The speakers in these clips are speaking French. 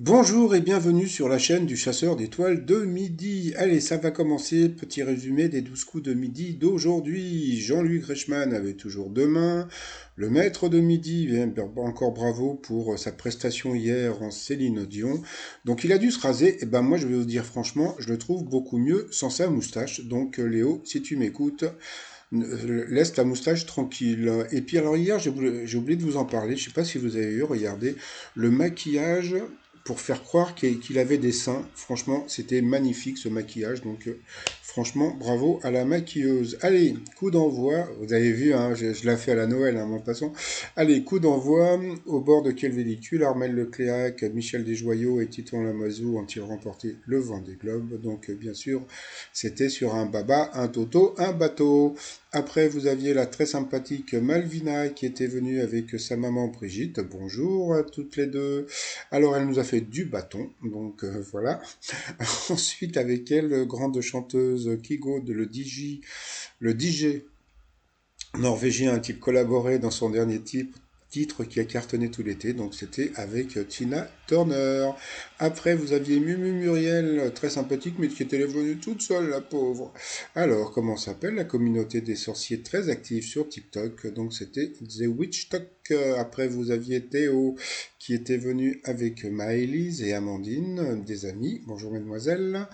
Bonjour et bienvenue sur la chaîne du chasseur d'étoiles de midi. Allez, ça va commencer. Petit résumé des 12 coups de midi d'aujourd'hui. Jean-Luc Reichmann avait toujours deux mains. Le maître de midi, encore bravo pour sa prestation hier en Céline Dion. Donc il a dû se raser. Et ben moi je vais vous dire franchement, je le trouve beaucoup mieux sans sa moustache. Donc Léo, si tu m'écoutes, laisse la moustache tranquille. Et puis alors hier, j'ai oublié de vous en parler. Je sais pas si vous avez eu, regardez le maquillage pour faire croire qu'il avait des seins. Franchement, c'était magnifique ce maquillage. Donc, franchement, bravo à la maquilleuse. Allez, coup d'envoi. Vous avez vu, hein, je l'ai fait à la Noël, hein, mon passant. Allez, coup d'envoi. Au bord de quel véhicule Armel Lecléac, Michel Desjoyaux et Titon Lamazou ont-ils remporté le Vendée Globe? Donc, bien sûr, c'était sur un baba, un toto, un bateau. Après, vous aviez la très sympathique Malvina qui était venue avec sa maman Brigitte. Bonjour à toutes les deux. Alors, elle nous a fait du bâton, donc voilà. Ensuite, avec elle, grande chanteuse Kygo de le DJ norvégien a-t-il collaboré dans son dernier titre qui a cartonné tout l'été, donc c'était avec Tina Turner. Après, vous aviez Mumu Muriel, très sympathique, mais qui était venue toute seule, la pauvre. Alors, comment s'appelle la communauté des sorciers très active sur TikTok? Donc c'était The Witch Talk. Après, vous aviez Théo qui était venu avec Maëlys et Amandine, des amis. Bonjour mademoiselle.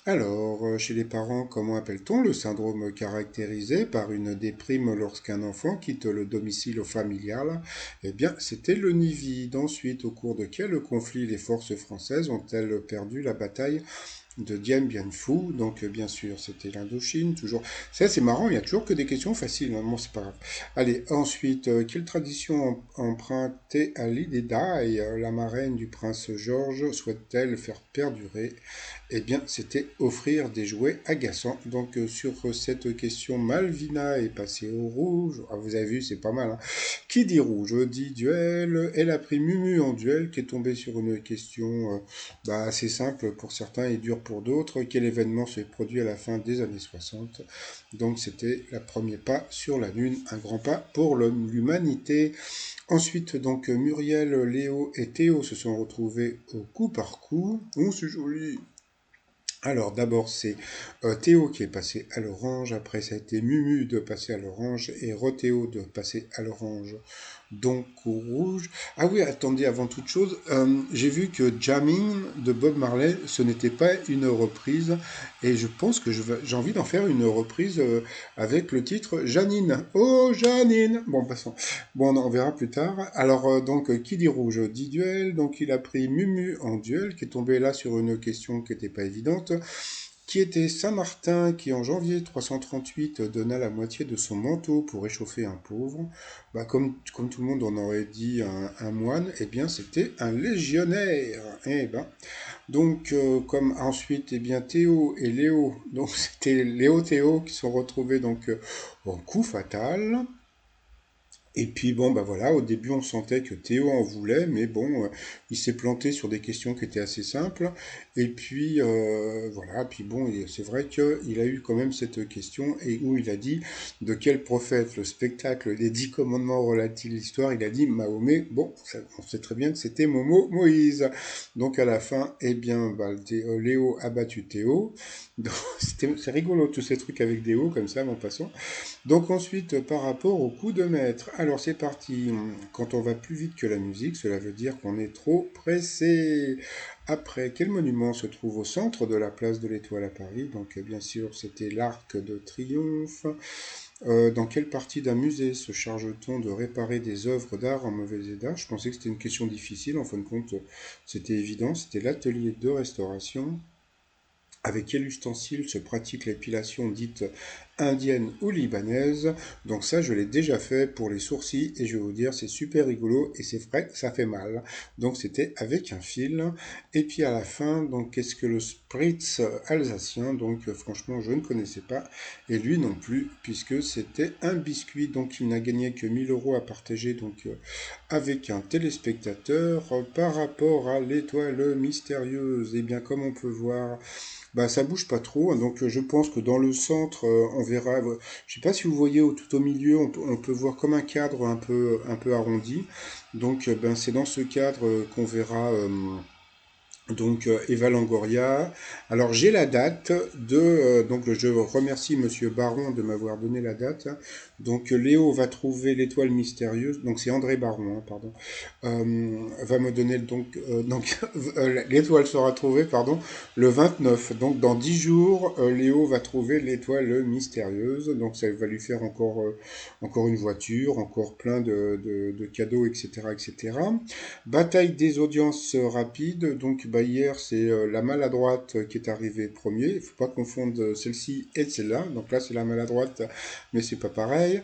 Alors, chez les parents, comment appelle-t-on le syndrome caractérisé par une déprime lorsqu'un enfant quitte le domicile familial? Eh bien, c'était le Nivide. Ensuite, au cours de quel conflit les forces françaises ont-elles perdu la bataille de Dien Bien Phu? Donc, bien sûr, c'était l'Indochine, toujours. Ça, c'est marrant, il n'y a toujours que des questions faciles, hein. Bon, c'est pas grave. Allez, ensuite, quelle tradition empruntée à l'idée d'Aïe, la marraine du prince George, souhaite-t-elle faire perdurer? Eh bien, c'était offrir des jouets agaçants. Donc, sur cette question, Malvina est passée au rouge. Ah, vous avez vu, c'est pas mal, hein. Qui dit rouge dit duel. Elle a pris Mumu en duel, qui est tombé sur une question assez simple pour certains et dure pour d'autres. Quel événement s'est produit à la fin des années 60? Donc, c'était le premier pas sur la Lune, un grand pas pour l'humanité. Ensuite, donc, Muriel, Léo et Théo se sont retrouvés au coup par coup. Oh, c'est joli! Alors d'abord c'est Théo qui est passé à l'orange, après ça a été Mumu de passer à l'orange et Rothéo de passer à l'orange, donc au rouge. Ah oui, attendez, avant toute chose, j'ai vu que Jamming de Bob Marley, ce n'était pas une reprise et je pense que j'ai envie d'en faire une reprise avec le titre Janine. Oh Janine! Bon, passons. Bon, on verra plus tard. Alors donc, qui dit rouge dit duel, donc il a pris Mumu en duel, qui est tombé là sur une question qui n'était pas évidente, qui était Saint-Martin, qui en janvier 338 donna la moitié de son manteau pour réchauffer un pauvre. Bah, comme tout le monde en aurait dit un moine, eh bien c'était un légionnaire. Eh ben, donc comme ensuite, eh bien Théo et Léo, donc c'était Léo Théo qui sont retrouvés donc en coup fatal. Et puis bon, bah voilà, au début on sentait que Théo en voulait, mais bon, il s'est planté sur des questions qui étaient assez simples. Et puis voilà, puis bon, c'est vrai qu'il a eu quand même cette question et où il a dit de quel prophète le spectacle des 10 commandements relate-t-il l'histoire? Il a dit Mahomet. Bon, on sait très bien que c'était Moïse. Donc à la fin, eh bien, bah, Léo a battu Théo. Donc, c'est rigolo tous ces trucs avec des hauts comme ça, mon passant. Donc ensuite, par rapport au coup de maître. Alors c'est parti. Quand on va plus vite que la musique, cela veut dire qu'on est trop pressé. Après, quel monument se trouve au centre de la place de l'Étoile à Paris? Donc bien sûr, c'était l'Arc de Triomphe. Dans quelle partie d'un musée se charge-t-on de réparer des œuvres d'art en mauvais état? Je pensais que c'était une question difficile. En fin de compte, c'était évident. C'était l'atelier de restauration. Avec quel ustensile se pratique l'épilation dite indienne ou libanaise? Donc ça, je l'ai déjà fait pour les sourcils et je vais vous dire, c'est super rigolo et c'est vrai, ça fait mal. Donc c'était avec un fil. Et puis à la fin, donc qu'est-ce que le spritz alsacien? Donc franchement, je ne connaissais pas et lui non plus, puisque c'était un biscuit. Donc il n'a gagné que 1 000 € à partager donc avec un téléspectateur par rapport à l'étoile mystérieuse. Et bien comme on peut voir, bah, ça bouge pas trop, hein, donc je pense que dans le centre, on verra. Je sais pas si vous voyez tout au milieu, on peut voir comme un cadre un peu arrondi. Donc, ben, c'est dans ce cadre qu'on verra. Donc Eva Longoria. Alors j'ai la date de donc je remercie Monsieur Baron de m'avoir donné la date. Donc Léo va trouver l'étoile mystérieuse. Donc c'est André Baron, hein, pardon. Va me donner donc l'étoile sera trouvée pardon le 29. Donc dans 10 jours Léo va trouver l'étoile mystérieuse. Donc ça va lui faire encore une voiture, encore plein de cadeaux, etc., etc. Bataille des audiences rapides. Donc bah, hier, c'est la maladroite qui est arrivée premier. Il ne faut pas confondre celle-ci et celle-là. Donc là, c'est la maladroite, mais c'est pas pareil.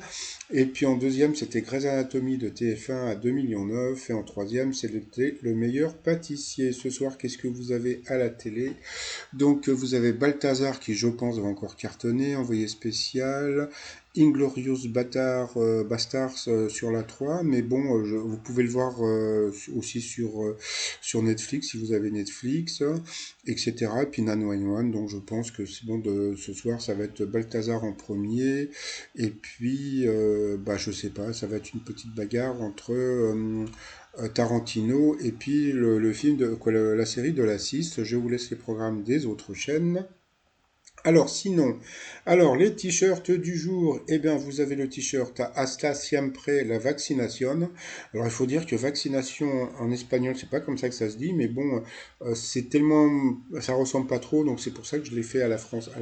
Et puis en deuxième, c'était Grey's Anatomy de TF1 à 2,9 millions. Et en troisième, c'était le meilleur pâtissier. Ce soir, qu'est-ce que vous avez à la télé? Donc vous avez Balthazar qui, je pense, va encore cartonner, envoyé spécial. Inglorious Bastards sur la 3, mais bon, vous pouvez le voir aussi sur Netflix si vous avez Netflix, etc. Et puis 911, donc je pense que c'est bon ce soir, ça va être Balthazar en premier, et puis bah je sais pas, ça va être une petite bagarre entre Tarantino et puis le film de quoi, la série de la 6. Je vous laisse les programmes des autres chaînes. Alors sinon, alors les t-shirts du jour, eh bien vous avez le t-shirt Hasta siempre la vaccinación. Alors il faut dire que vaccination en espagnol, c'est pas comme ça que ça se dit, mais bon, c'est tellement, ça ressemble pas trop, donc c'est pour ça que je l'ai fait à la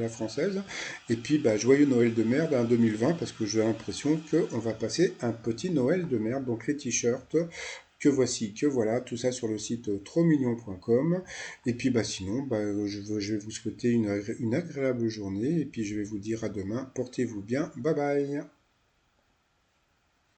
française. Et puis bah, joyeux Noël de merde en 2020, parce que j'ai l'impression qu'on va passer un petit Noël de merde. Donc les t-shirts, que voici, que voilà, tout ça sur le site trosmignon.com. Et puis bah sinon, bah, je vais vous souhaiter une agréable journée et puis je vais vous dire à demain. Portez-vous bien. Bye bye.